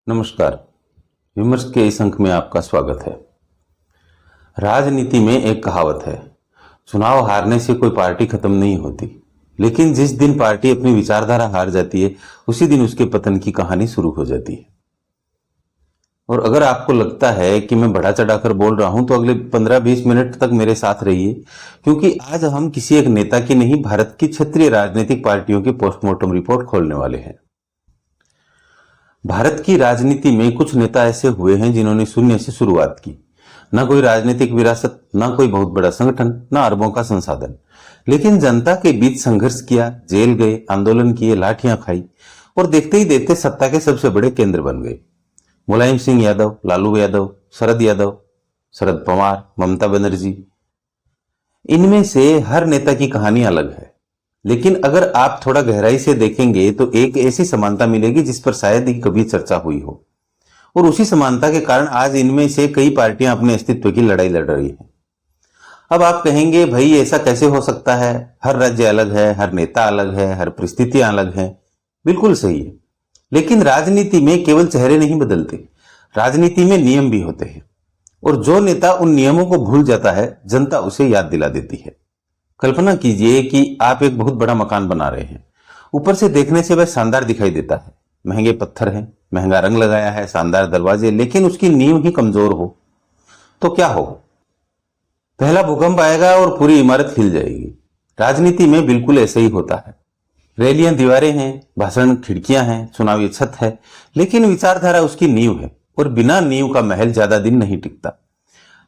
नमस्कार। विमर्श के इस अंक में आपका स्वागत है। राजनीति में एक कहावत है, चुनाव हारने से कोई पार्टी खत्म नहीं होती, लेकिन जिस दिन पार्टी अपनी विचारधारा हार जाती है उसी दिन उसके पतन की कहानी शुरू हो जाती है। और अगर आपको लगता है कि मैं बढ़ा चढ़ाकर बोल रहा हूं तो अगले 15-20 मिनट तक मेरे साथ रहिए, क्योंकि आज हम किसी एक नेता की नहीं, भारत की क्षेत्रीय राजनीतिक पार्टियों की पोस्टमार्टम रिपोर्ट खोलने वाले हैं। भारत की राजनीति में कुछ नेता ऐसे हुए हैं जिन्होंने शून्य से शुरुआत की। ना कोई राजनीतिक विरासत, ना कोई बहुत बड़ा संगठन, ना अरबों का संसाधन, लेकिन जनता के बीच संघर्ष किया, जेल गए, आंदोलन किए, लाठियां खाई और देखते ही देखते सत्ता के सबसे बड़े केंद्र बन गए। मुलायम सिंह यादव, लालू यादव, यादव, शरद पवार, ममता बनर्जी, इनमें से हर नेता की कहानी अलग है। लेकिन अगर आप थोड़ा गहराई से देखेंगे तो एक ऐसी समानता मिलेगी जिस पर शायद ही कभी चर्चा हुई हो, और उसी समानता के कारण आज इनमें से कई पार्टियां अपने अस्तित्व की लड़ाई लड़ रही हैं। अब आप कहेंगे, भाई ऐसा कैसे हो सकता है? हर राज्य अलग है, हर नेता अलग है, हर परिस्थितियां अलग हैं। बिल्कुल सही है, लेकिन राजनीति में केवल चेहरे नहीं बदलते, राजनीति में नियम भी होते हैं, और जो नेता उन नियमों को भूल जाता है जनता उसे याद दिला देती है। कल्पना कीजिए कि आप एक बहुत बड़ा मकान बना रहे हैं। ऊपर से देखने से वह शानदार दिखाई देता है, महंगे पत्थर हैं, महंगा रंग लगाया है, शानदार दरवाजे, लेकिन उसकी नींव ही कमजोर हो तो क्या हो? पहला भूकंप आएगा और पूरी इमारत हिल जाएगी। राजनीति में बिल्कुल ऐसे ही होता है। रैलियां दीवारें हैं, भाषण खिड़कियां हैं, चुनावी छत है, लेकिन विचारधारा उसकी नींव है, और बिना नींव का महल ज्यादा दिन नहीं टिकता।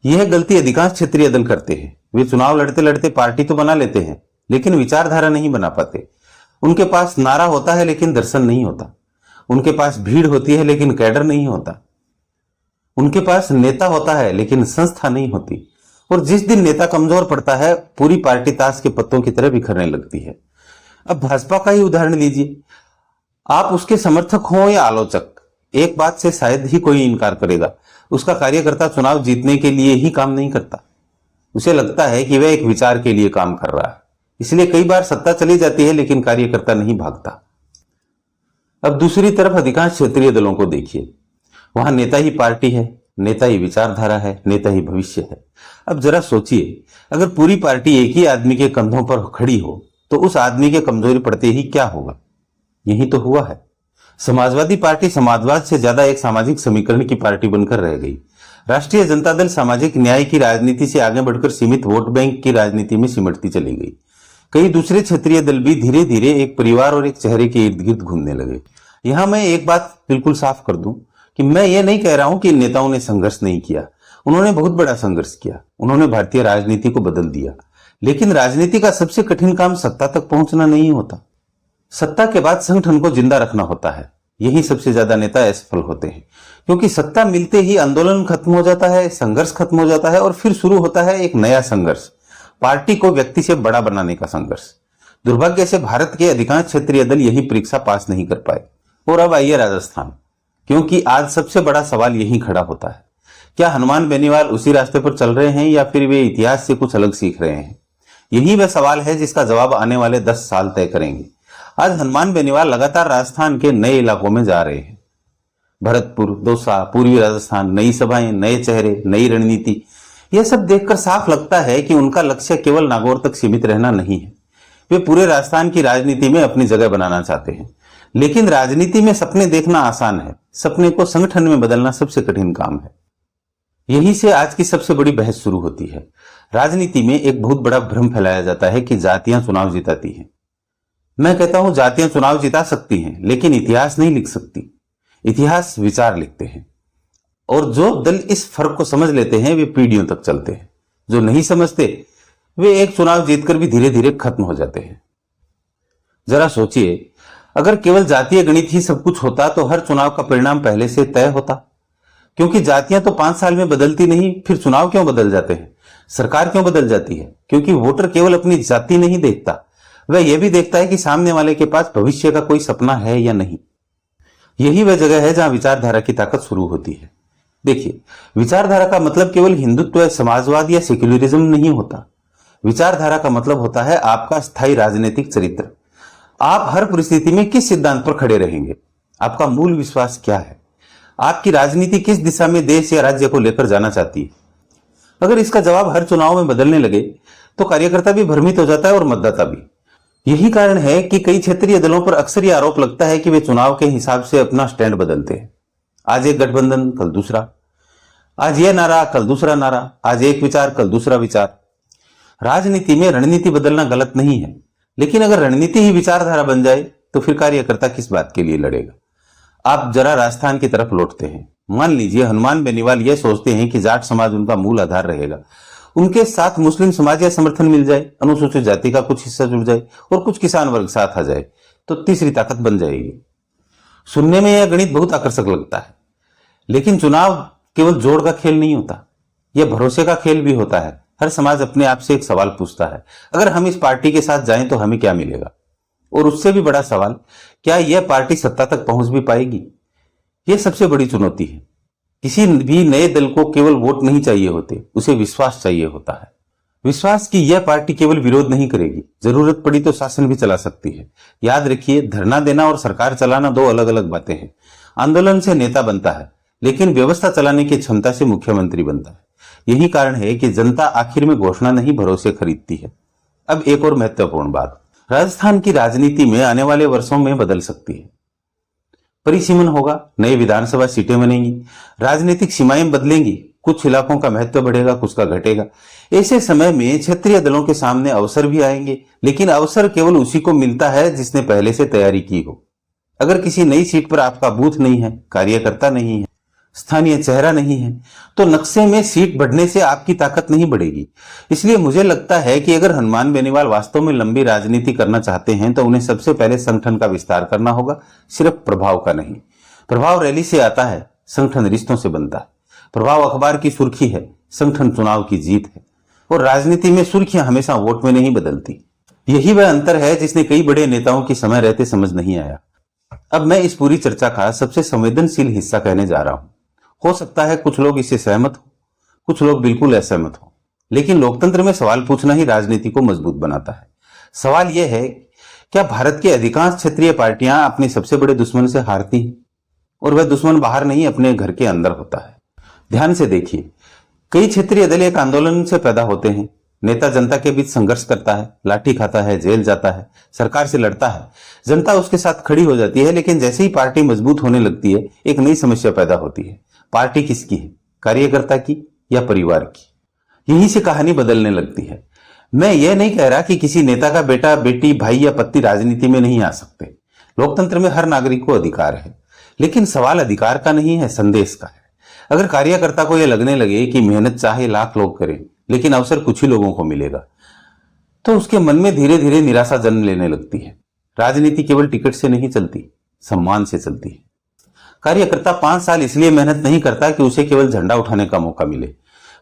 यह गलती अधिकांश क्षेत्रीय दल करते हैं। वे चुनाव लड़ते लड़ते पार्टी तो बना लेते हैं, लेकिन विचारधारा नहीं बना पाते। उनके पास नारा होता है लेकिन दर्शन नहीं होता। उनके पास भीड़ होती है लेकिन कैडर नहीं होता। उनके पास नेता होता है लेकिन संस्था नहीं होती। और जिस दिन नेता कमजोर पड़ता है, पूरी पार्टी ताश के पत्तों की तरह बिखरने लगती है। अब भाजपा का ही उदाहरण लीजिए। आप उसके समर्थक हो या आलोचक, एक बात से शायद ही कोई इनकार करेगा, उसका कार्यकर्ता चुनाव जीतने के लिए ही काम नहीं करता। उसे लगता है कि वह एक विचार के लिए काम कर रहा है, इसलिए कई बार सत्ता चली जाती है लेकिन कार्यकर्ता नहीं भागता। अब दूसरी तरफ अधिकांश क्षेत्रीय दलों को देखिए। वहां नेता ही पार्टी है, नेता ही विचारधारा है, नेता ही भविष्य है। अब जरा सोचिए, अगर पूरी पार्टी एक ही आदमी के कंधों पर खड़ी हो तो उस आदमी के कमजोरी पड़ते ही क्या होगा? यही तो हुआ है। समाजवादी पार्टी समाजवाद से ज्यादा एक सामाजिक समीकरण की पार्टी बनकर रह गई। राष्ट्रीय जनता दल सामाजिक न्याय की राजनीति से आगे बढ़कर सीमित वोट बैंक की राजनीति में सिमटती चली गई। कई दूसरे क्षेत्रीय दल भी धीरे धीरे एक परिवार और एक चेहरे के इर्द गिर्द घूमने लगे। यहां मैं एक बात बिल्कुल साफ कर दूं कि मैं ये नहीं कह रहा हूं कि नेताओं ने संघर्ष नहीं किया। उन्होंने बहुत बड़ा संघर्ष किया, उन्होंने भारतीय राजनीति को बदल दिया। लेकिन राजनीति का सबसे कठिन काम सत्ता तक पहुंचना नहीं होता। सत्ता के बाद संगठन को जिंदा रखना होता है। यही सबसे ज्यादा नेता असफल होते हैं, क्योंकि सत्ता मिलते ही आंदोलन खत्म हो जाता है, संघर्ष खत्म हो जाता है, और फिर शुरू होता है एक नया संघर्ष, पार्टी को व्यक्ति से बड़ा बनाने का संघर्ष। दुर्भाग्य से भारत के अधिकांश क्षेत्रीय दल यही परीक्षा पास नहीं कर पाए। और अब आइए राजस्थान, क्योंकि आज सबसे बड़ा सवाल यही खड़ा होता है, क्या हनुमान बेनीवाल उसी रास्ते पर चल रहे हैं या फिर वे इतिहास से कुछ अलग सीख रहे हैं? यही वह सवाल है जिसका जवाब आने वाले 10 साल तय करेंगे। आज हनुमान बेनीवाल लगातार राजस्थान के नए इलाकों में जा रहे हैं। भरतपुर, दौसा, पूर्वी राजस्थान, नई सभाएं, नए चेहरे, नई रणनीति। यह सब देखकर साफ लगता है कि उनका लक्ष्य केवल नागौर तक सीमित रहना नहीं है। वे पूरे राजस्थान की राजनीति में अपनी जगह बनाना चाहते हैं। लेकिन राजनीति में सपने देखना आसान है, सपने को संगठन में बदलना सबसे कठिन काम है। यहीं से आज की सबसे बड़ी बहस शुरू होती है। राजनीति में एक बहुत बड़ा भ्रम फैलाया जाता है कि जातियां चुनाव जिताती हैं। मैं कहता हूं, जातियां चुनाव जिता सकती हैं, लेकिन इतिहास नहीं लिख सकती। इतिहास विचार लिखते हैं, और जो दल इस फर्क को समझ लेते हैं वे पीढ़ियों तक चलते हैं। जो नहीं समझते वे एक चुनाव जीतकर भी धीरे धीरे खत्म हो जाते हैं। जरा सोचिए, अगर केवल जातीय गणित ही सब कुछ होता तो हर चुनाव का परिणाम पहले से तय होता। क्योंकि जातियां तो 5 साल में बदलती नहीं, फिर चुनाव क्यों बदल जाते हैं? सरकार क्यों बदल जाती है? क्योंकि वोटर केवल अपनी जाति नहीं देखता, वह यह भी देखता है कि सामने वाले के पास भविष्य का कोई सपना है या नहीं। यही वह जगह है जहां विचारधारा की ताकत शुरू होती है। देखिए, विचारधारा का मतलब केवल हिंदुत्व, समाजवाद या सेक्युलरिज्म नहीं होता। विचारधारा का मतलब होता है आपका स्थायी राजनीतिक चरित्र। आप हर परिस्थिति में किस सिद्धांत पर खड़े रहेंगे? आपका मूल विश्वास क्या है? आपकी राजनीति किस दिशा में देश या राज्य को लेकर जाना चाहती है? अगर इसका जवाब हर चुनाव में बदलने लगे तो कार्यकर्ता भी भ्रमित हो जाता है और मतदाता भी। यही कारण है कि कई क्षेत्रीय दलों पर अक्सर यह आरोप लगता है कि वे चुनाव के हिसाब से अपना स्टैंड बदलते हैं। आज एक गठबंधन, कल दूसरा, आज यह नारा, कल दूसरा नारा, आज एक विचार, कल दूसरा विचार। राजनीति में रणनीति बदलना गलत नहीं है, लेकिन अगर रणनीति ही विचारधारा बन जाए तो फिर कार्यकर्ता किस बात के लिए लड़ेगा? आप जरा राजस्थान की तरफ लौटते हैं। मान लीजिए हनुमान बेनीवाल यह सोचते हैं कि जाट समाज उनका मूल आधार रहेगा, उनके साथ मुस्लिम समाज या समर्थन मिल जाए, अनुसूचित जाति का कुछ हिस्सा जुड़ जाए और कुछ किसान वर्ग साथ आ जाए तो तीसरी ताकत बन जाएगी। सुनने में यह गणित बहुत आकर्षक लगता है, लेकिन चुनाव केवल जोड़ का खेल नहीं होता, यह भरोसे का खेल भी होता है। हर समाज अपने आप से एक सवाल पूछता है, अगर हम इस पार्टी के साथ जाएं तो हमें क्या मिलेगा? और उससे भी बड़ा सवाल, क्या यह पार्टी सत्ता तक पहुंच भी पाएगी? यह सबसे बड़ी चुनौती है। किसी भी नए दल को केवल वोट नहीं चाहिए होते, उसे विश्वास चाहिए होता है। विश्वास कि यह पार्टी केवल विरोध नहीं करेगी, जरूरत पड़ी तो शासन भी चला सकती है। याद रखिए, धरना देना और सरकार चलाना दो अलग अलग बातें हैं। आंदोलन से नेता बनता है, लेकिन व्यवस्था चलाने की क्षमता से मुख्यमंत्री बनता है। यही कारण है कि जनता आखिर में घोषणा नहीं, भरोसे खरीदती है। अब एक और महत्वपूर्ण बात, राजस्थान की राजनीति में आने वाले वर्षों में बदल सकती है। परिसीमन होगा, नई विधानसभा सीटें बनेंगी, राजनीतिक सीमाएं बदलेंगी, कुछ इलाकों का महत्व बढ़ेगा, कुछ का घटेगा। ऐसे समय में क्षेत्रीय दलों के सामने अवसर भी आएंगे, लेकिन अवसर केवल उसी को मिलता है जिसने पहले से तैयारी की हो। अगर किसी नई सीट पर आपका बूथ नहीं है, कार्यकर्ता नहीं है, स्थानीय चेहरा नहीं है, तो नक्शे में सीट बढ़ने से आपकी ताकत नहीं बढ़ेगी। इसलिए मुझे लगता है कि अगर हनुमान बेनीवाल वास्तव में लंबी राजनीति करना चाहते हैं तो उन्हें सबसे पहले संगठन का विस्तार करना होगा, सिर्फ प्रभाव का नहीं। प्रभाव रैली से आता है, संगठन रिश्तों से बनता है। प्रभाव अखबार की सुर्खी है, संगठन चुनाव की जीत है। और राजनीति में सुर्खियां हमेशा वोट में नहीं बदलती। यही वह अंतर है जिसने कई बड़े नेताओं की समय रहते समझ नहीं आया। अब मैं इस पूरी चर्चा का सबसे संवेदनशील हिस्सा कहने जा रहा हूं। हो सकता है कुछ लोग इससे सहमत हो, कुछ लोग बिल्कुल असहमत हो, लेकिन लोकतंत्र में सवाल पूछना ही राजनीति को मजबूत बनाता है। सवाल यह है, क्या भारत की अधिकांश क्षेत्रीय पार्टियां अपने सबसे बड़े दुश्मन से हारती हैं? और वह दुश्मन बाहर नहीं, अपने घर के अंदर होता है। ध्यान से देखिए, कई क्षेत्रीय दल एक आंदोलन से पैदा होते हैं। नेता जनता के बीच संघर्ष करता है, लाठी खाता है, जेल जाता है, सरकार से लड़ता है, जनता उसके साथ खड़ी हो जाती है। लेकिन जैसे ही पार्टी मजबूत होने लगती है, एक नई समस्या पैदा होती है। पार्टी किसकी है, कार्यकर्ता की या परिवार की? यहीं से कहानी बदलने लगती है। मैं यह नहीं कह रहा कि किसी नेता का बेटा, बेटी, भाई या पति राजनीति में नहीं आ सकते। लोकतंत्र में हर नागरिक को अधिकार है, लेकिन सवाल अधिकार का नहीं है, संदेश का है। अगर कार्यकर्ता को यह लगने लगे कि मेहनत चाहे लाख लोग करें, लेकिन अवसर कुछ ही लोगों को मिलेगा, तो उसके मन में धीरे धीरे निराशा जन्म लेने लगती है। राजनीति केवल टिकट से नहीं चलती, सम्मान से चलती है। कार्यकर्ता 5 साल इसलिए मेहनत नहीं करता कि उसे केवल झंडा उठाने का मौका मिले।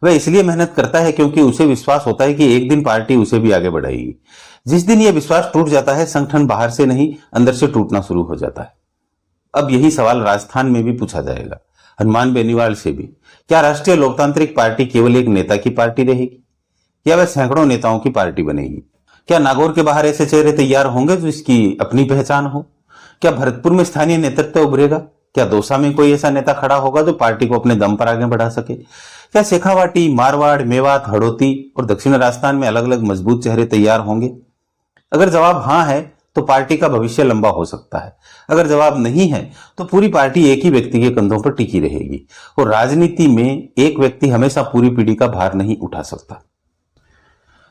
वह इसलिए मेहनत करता है क्योंकि उसे विश्वास होता है कि एक दिन पार्टी उसे भी आगे बढ़ाएगी। जिस दिन यह विश्वास टूट जाता है, संगठन बाहर से नहीं, अंदर से टूटना शुरू हो जाता है। अब यही सवाल राजस्थान में भी पूछा जाएगा, हनुमान बेनीवाल से भी। क्या राष्ट्रीय लोकतांत्रिक पार्टी केवल एक नेता की पार्टी रहेगी, या वह सैकड़ों नेताओं की पार्टी बनेगी? क्या नागौर के बाहर ऐसे चेहरे तैयार होंगे जो इसकी अपनी पहचान हो? क्या भरतपुर में स्थानीय नेतृत्व उभरेगा? क्या दौसा में कोई ऐसा नेता खड़ा होगा जो पार्टी को अपने दम पर आगे बढ़ा सके? क्या शेखावाटी, मारवाड़, मेवात, हड़ौती और दक्षिण राजस्थान में अलग अलग मजबूत चेहरे तैयार होंगे? अगर जवाब हां है तो पार्टी का भविष्य लंबा हो सकता है। अगर जवाब नहीं है तो पूरी पार्टी एक ही व्यक्ति के कंधों पर टिकी रहेगी। और राजनीति में एक व्यक्ति हमेशा पूरी पीढ़ी का भार नहीं उठा सकता।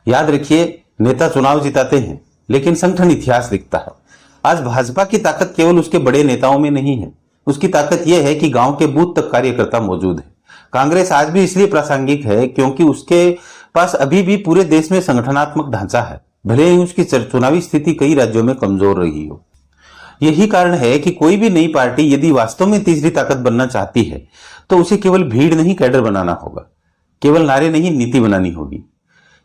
याद रखिए, नेता चुनाव जिताते हैं, लेकिन संगठन इतिहास लिखता है। आज भाजपा की ताकत केवल उसके बड़े नेताओं में नहीं है, उसकी ताकत यह है कि गांव के बूथ तक कार्यकर्ता मौजूद है। कांग्रेस आज भी इसलिए प्रासंगिक है क्योंकि उसके पास अभी भी पूरे देश में संगठनात्मक ढांचा है, भले ही उसकी चुनावी स्थिति कई राज्यों में कमजोर रही हो। यही कारण है कि कोई भी नई पार्टी यदि वास्तव में तीसरी ताकत बनना चाहती है तो उसे केवल भीड़ नहीं, कैडर बनाना होगा। केवल नारे नहीं, नीति बनानी होगी।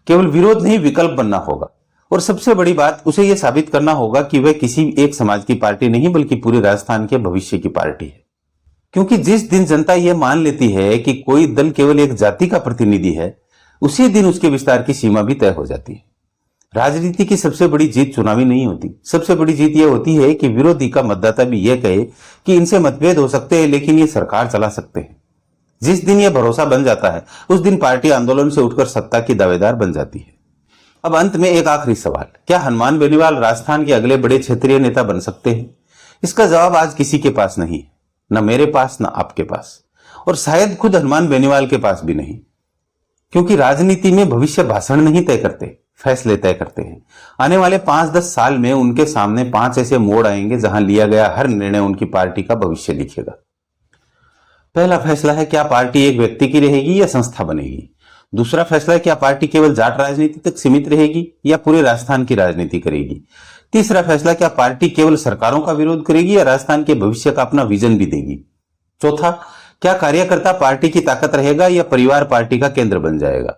केवल विरोध नहीं, विकल्प बनना होगा। और सबसे बड़ी बात, उसे यह साबित करना होगा कि वह किसी एक समाज की पार्टी नहीं, बल्कि पूरे राजस्थान के भविष्य की पार्टी है। क्योंकि जिस दिन जनता यह मान लेती है कि कोई दल केवल एक जाति का प्रतिनिधि है, उसी दिन उसके विस्तार की सीमा भी तय हो जाती है। राजनीति की सबसे बड़ी जीत चुनावी नहीं होती। सबसे बड़ी जीत यह होती है कि विरोधी का मतदाता भी यह कहे कि इनसे मतभेद हो सकते हैं लेकिन ये सरकार चला सकते हैं। जिस दिन यह भरोसा बन जाता है उस दिन पार्टी आंदोलन से उठकर सत्ता की दावेदार बन जाती है। अब अंत में एक आखिरी सवाल, क्या हनुमान बेनीवाल राजस्थान के अगले बड़े क्षेत्रीय नेता बन सकते हैं? इसका जवाब आज किसी के पास नहीं है, न मेरे पास, न आपके पास, और शायद खुद हनुमान बेनीवाल के पास भी नहीं। क्योंकि राजनीति में भविष्य भाषण नहीं तय करते, फैसले तय करते हैं। आने वाले 5-10 साल में उनके सामने 5 ऐसे मोड़ आएंगे जहां लिया गया हर निर्णय उनकी पार्टी का भविष्य लिखेगा। पहला फैसला है, क्या पार्टी एक व्यक्ति की रहेगी या संस्था बनेगी? दूसरा फैसला है, क्या पार्टी केवल जाट राजनीति तक सीमित रहेगी या पूरे राजस्थान की राजनीति करेगी? तीसरा फैसला, क्या पार्टी केवल सरकारों का विरोध करेगी या राजस्थान के भविष्य का अपना विजन भी देगी? चौथा, क्या कार्यकर्ता पार्टी की ताकत रहेगा या परिवार पार्टी का केंद्र बन जाएगा?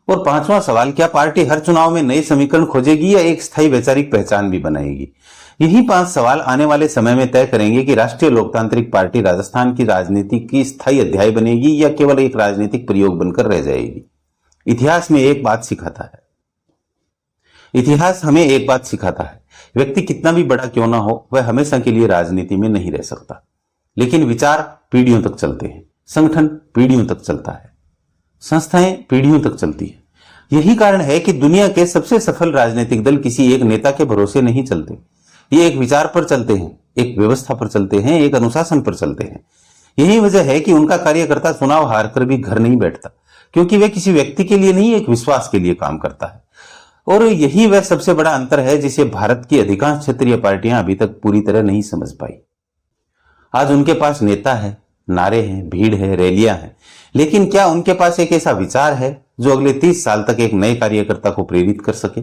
और पांचवा सवाल, क्या पार्टी हर चुनाव में नए समीकरण खोजेगी या एक स्थायी वैचारिक पहचान भी बनाएगी? यही 5 सवाल आने वाले समय में तय करेंगे कि राष्ट्रीय लोकतांत्रिक पार्टी राजस्थान की राजनीति की स्थायी अध्याय बनेगी या केवल एक राजनीतिक प्रयोग बनकर रह जाएगी। इतिहास में एक बात सिखाता है, इतिहास हमें एक बात सिखाता है, व्यक्ति कितना भी बड़ा क्यों ना हो वह हमेशा के लिए राजनीति में नहीं रह सकता, लेकिन विचार पीढ़ियों तक चलते हैं, संगठन पीढ़ियों तक चलता है, संस्थाएं पीढ़ियों तक चलती है। यही कारण है कि दुनिया के सबसे सफल राजनीतिक दल किसी एक नेता के भरोसे नहीं चलते। ये एक विचार पर चलते हैं, एक व्यवस्था पर चलते हैं, एक अनुशासन पर चलते हैं। यही वजह है कि उनका कार्यकर्ता चुनाव हारकर भी घर नहीं बैठता, क्योंकि वह किसी व्यक्ति के लिए नहीं, एक विश्वास के लिए काम करता है। और यही वह सबसे बड़ा अंतर है जिसे भारत की अधिकांश क्षेत्रीय पार्टियां अभी तक पूरी तरह नहीं समझ पाई। आज उनके पास नेता है, नारे हैं, भीड़ है, रैलियां हैं, लेकिन क्या उनके पास एक ऐसा विचार है जो अगले 30 साल तक एक नए कार्यकर्ता को प्रेरित कर सके?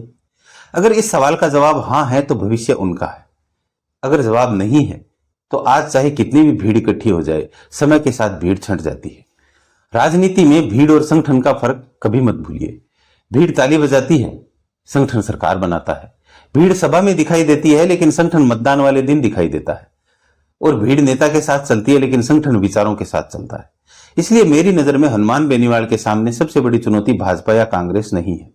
अगर इस सवाल का जवाब हां है तो भविष्य उनका है। अगर जवाब नहीं है तो आज चाहे कितनी भी भीड़ इकट्ठी हो जाए, समय के साथ भीड़ छंट जाती है। राजनीति में भीड़ और संगठन का फर्क कभी मत भूलिए। भीड़ ताली बजाती है, संगठन सरकार बनाता है। भीड़ सभा में दिखाई देती है लेकिन संगठन मतदान वाले दिन दिखाई देता है। और भीड़ नेता के साथ चलती है लेकिन संगठन विचारों के साथ चलता है। इसलिए मेरी नजर में हनुमान बेनीवाल के सामने सबसे बड़ी चुनौती भाजपा या कांग्रेस नहीं है।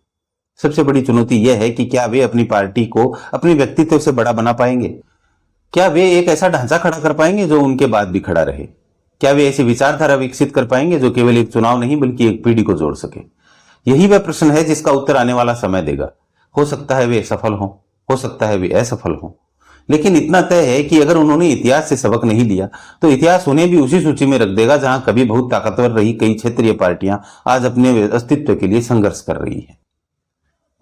सबसे बड़ी चुनौती यह है कि क्या वे अपनी पार्टी को अपने व्यक्तित्व से बड़ा बना पाएंगे? क्या वे एक ऐसा ढांचा खड़ा कर पाएंगे जो उनके बाद भी खड़ा रहे? क्या वे ऐसी विचारधारा विकसित कर पाएंगे जो केवल एक चुनाव नहीं बल्कि एक पीढ़ी को जोड़ सके? यही वह प्रश्न है जिसका उत्तर आने वाला समय देगा। हो सकता है वे सफल हों, हो सकता है वे असफल हों, लेकिन इतना तय है कि अगर उन्होंने इतिहास से सबक नहीं लिया तो इतिहास उन्हें भी उसी सूची में रख देगा जहां कभी बहुत ताकतवर रही कई क्षेत्रीय पार्टियां आज अपने अस्तित्व के लिए संघर्ष कर रही हैं।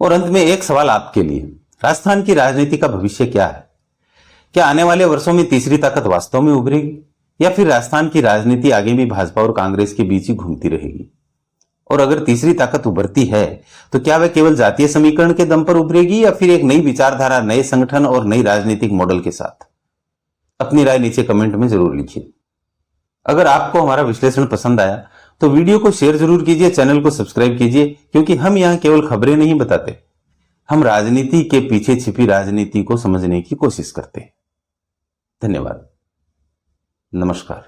और अंत में एक सवाल आपके लिए, राजस्थान की राजनीति का भविष्य क्या है? क्या आने वाले वर्षों में तीसरी ताकत वास्तव में उभरेगी या फिर राजस्थान की राजनीति आगे भी भाजपा और कांग्रेस के बीच ही घूमती रहेगी? और अगर तीसरी ताकत उभरती है तो क्या वह केवल जातीय समीकरण के दम पर उभरेगी या फिर एक नई विचारधारा, नए संगठन और नई राजनीतिक मॉडल के साथ? अपनी राय नीचे कमेंट में जरूर लिखिए। अगर आपको हमारा विश्लेषण पसंद आया तो वीडियो को शेयर जरूर कीजिए, चैनल को सब्सक्राइब कीजिए, क्योंकि हम यहां केवल खबरें नहीं बताते, हम राजनीति के पीछे छिपी राजनीति को समझने की कोशिश करते हैं। धन्यवाद, नमस्कार।